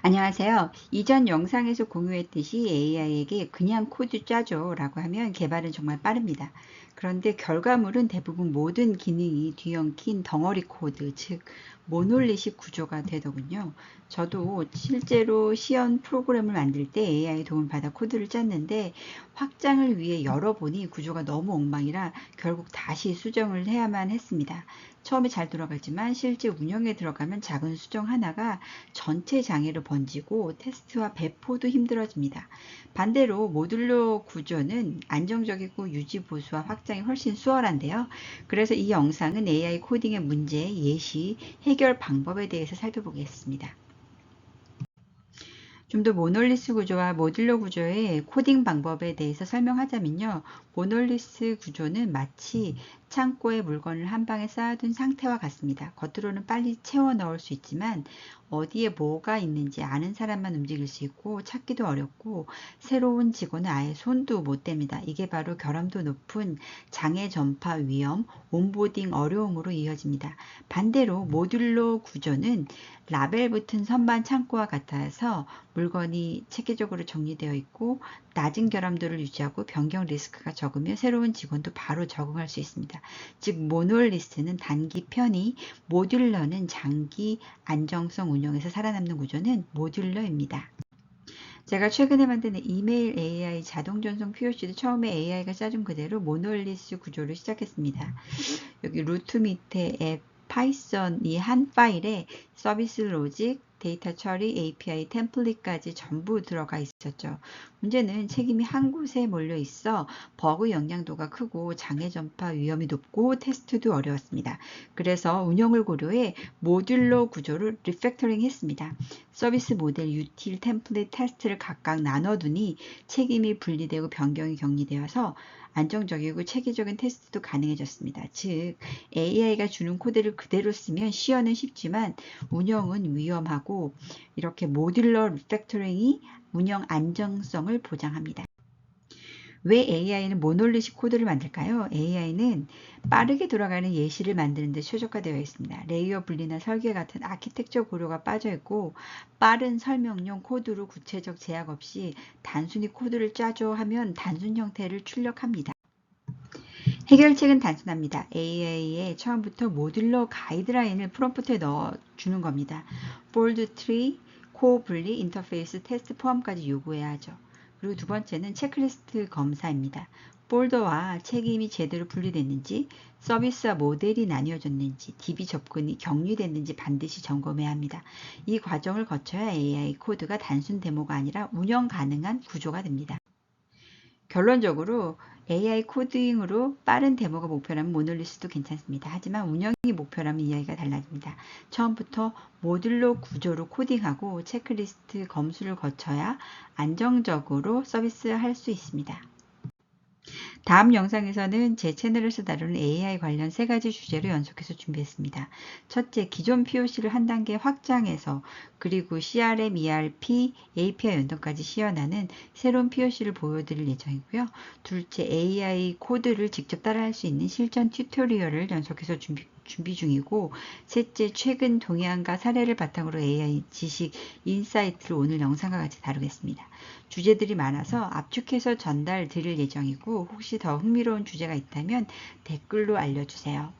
안녕하세요. 이전 영상에서 공유했듯이 AI에게 그냥 코드 짜줘 라고 하면 개발은 정말 빠릅니다. 그런데 결과물은 대부분 모든 기능이 뒤엉킨 덩어리 코드, 즉 모놀리식 구조가 되더군요. 저도 실제로 시연 프로그램을 만들 때 AI 도움을 받아 코드를 짰는데 확장을 위해 열어보니 구조가 너무 엉망이라 결국 다시 수정을 해야만 했습니다. 처음에 잘 돌아가지만 실제 운영에 들어가면 작은 수정 하나가 전체 장애로 번지고 테스트와 배포도 힘들어집니다. 반대로 모듈러 구조는 안정적이고 유지 보수와 확장이 훨씬 수월한데요. 그래서 이 영상은 AI 코딩의 문제, 예시, 해결 방법에 대해서 살펴보겠습니다. 좀 더 모놀리스 구조와 모듈러 구조의 코딩 방법에 대해서 설명하자면요. 모놀리스 구조는 마치 창고에 물건을 한 방에 쌓아둔 상태와 같습니다. 겉으로는 빨리 채워 넣을 수 있지만 어디에 뭐가 있는지 아는 사람만 움직일 수 있고 찾기도 어렵고 새로운 직원은 아예 손도 못 댑니다. 이게 바로 결함도 높은 장애 전파 위험, 온보딩 어려움으로 이어집니다. 반대로 모듈러 구조는 라벨 붙은 선반 창고와 같아서 물건이 체계적으로 정리되어 있고 낮은 결함도를 유지하고 변경 리스크가 적으며 새로운 직원도 바로 적응할 수 있습니다. 즉 모놀리스는 단기 편의, 모듈러는 장기 안정성 운영에서 살아남는 구조는 모듈러입니다. 제가 최근에 만든 이메일 AI 자동 전송 POC도 처음에 AI가 짜준 그대로 모놀리스 구조를 시작했습니다. 여기 루트 밑에 앱 파이썬 이 한 파일에 서비스 로직, 데이터 처리, API 템플릿까지 전부 들어가 있었죠. 문제는 책임이 한 곳에 몰려 있어 버그 영향도가 크고 장애 전파 위험이 높고 테스트도 어려웠습니다. 그래서 운영을 고려해 모듈러 구조를 리팩터링 했습니다. 서비스 모델, 유틸, 템플릿, 테스트를 각각 나눠두니 책임이 분리되고 변경이 격리되어서 안정적이고 체계적인 테스트도 가능해졌습니다. 즉 AI가 주는 코드를 그대로 쓰면 시연은 쉽지만 운영은 위험하고 이렇게 모듈러 리팩터링이 운영 안정성을 보장합니다. 왜 AI는 모놀리식 코드를 만들까요? AI는 빠르게 돌아가는 예시를 만드는 데 최적화되어 있습니다. 레이어 분리나 설계 같은 아키텍처 고려가 빠져 있고 빠른 설명용 코드로 구체적 제약 없이 단순히 코드를 짜줘 하면 단순 형태를 출력합니다. 해결책은 단순합니다. AI에 처음부터 모듈러 가이드라인을 프롬프트에 넣어주는 겁니다. 볼드 트리, 코어 분리, 인터페이스, 테스트 포함까지 요구해야 하죠. 그리고 두 번째는 체크리스트 검사입니다. 폴더와 책임이 제대로 분리됐는지, 서비스와 모델이 나뉘어졌는지, DB 접근이 격리됐는지 반드시 점검해야 합니다. 이 과정을 거쳐야 AI 코드가 단순 데모가 아니라 운영 가능한 구조가 됩니다. 결론적으로 AI 코딩으로 빠른 데모가 목표라면 모놀리스도 괜찮습니다. 하지만 운영이 목표라면 이야기가 달라집니다. 처음부터 모듈러 구조로 코딩하고 체크리스트 검수를 거쳐야 안정적으로 서비스할 수 있습니다. 다음 영상에서는 제 채널에서 다루는 AI 관련 3가지 주제로 연속해서 준비했습니다. 첫째, 기존 POC를 한 단계 확장해서 그리고 CRM, ERP, API 연동까지 시연하는 새로운 POC를 보여드릴 예정이고요. 둘째, AI 코드를 직접 따라할 수 있는 실전 튜토리얼을 연속해서 준비 중이고, 셋째, 최근 동향과 사례를 바탕으로 AI 지식 인사이트를 오늘 영상과 같이 다루겠습니다. 주제들이 많아서 압축해서 전달 드릴 예정이고 혹시 더 흥미로운 주제가 있다면 댓글로 알려주세요.